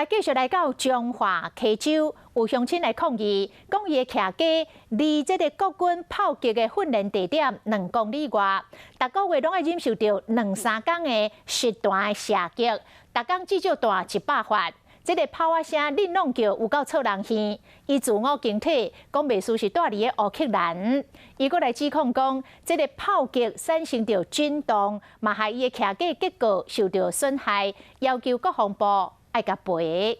继续来到彰化溪州，有乡亲来抗议，讲伊的徛家离这个国军炮击的训练地点2公里外，逐个月拢要忍受到2-3天的实弹的射击，逐工至少弹100发。这个炮啊声恁拢叫有够臭人耳。伊自我警惕，讲袂输是住伫个乌克兰。伊阁来指控讲，这个炮击产生着震动，嘛害伊的徛家结构受到损害，要求国防部爱甲赔。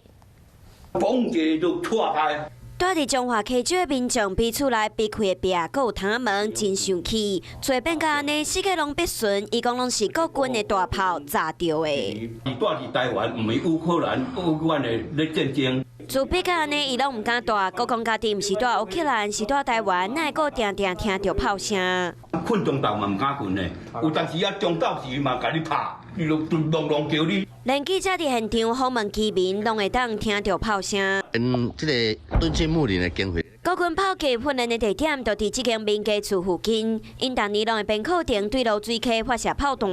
绑架就错开。住伫彰化溪州的民众比厝内避开的壁，阁有窗门，真生气。做变甲安尼，世界拢必顺，伊讲拢是国军的大炮炸着的。伊住伫台湾，毋是乌克兰、乌克兰的咧战争。自变甲安尼，伊拢毋敢住，国讲家己毋是住乌克兰，是住台湾，哪会阁定定听着炮声？困中昼嘛毋敢困呢，有当时啊中昼时嘛甲你拍，你就隆叫你。连记者伫现场访问居民，拢会当听到炮声。这个敦亲睦邻的经费。国军炮击训练的地点就伫即间民家厝附近，因逐年拢会边靠顶对落水溪发射炮弹，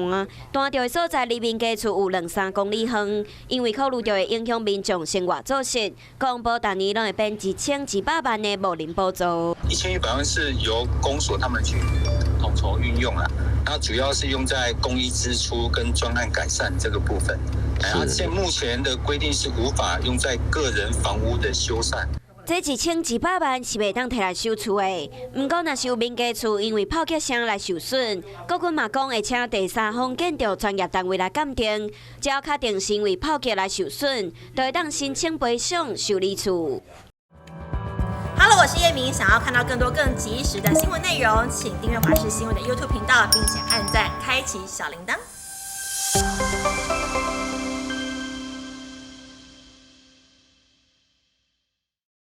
弹着的所在离民家厝有2-3公里远。因为考虑到会影响民众生活作息，国防部逐年拢会编1100万的无人补助。1100万是由公所他们去统筹运用啊，然后主要是用在公益支出跟专案改善这个部分。现目前的规定是无法用在个人房屋的修缮。这1100万是袂当摕来修厝的，毋过若是有民家厝因为炮击声来受损，国军嘛讲会请第三方建筑专业单位来鉴定，只要确定是因为炮击来受损，就会当申请赔偿修理厝。Hello， 我是叶明。想要看到更多更及时的新闻内容，请订阅华视新闻的 YouTube 频道，并且按赞、开启小铃铛。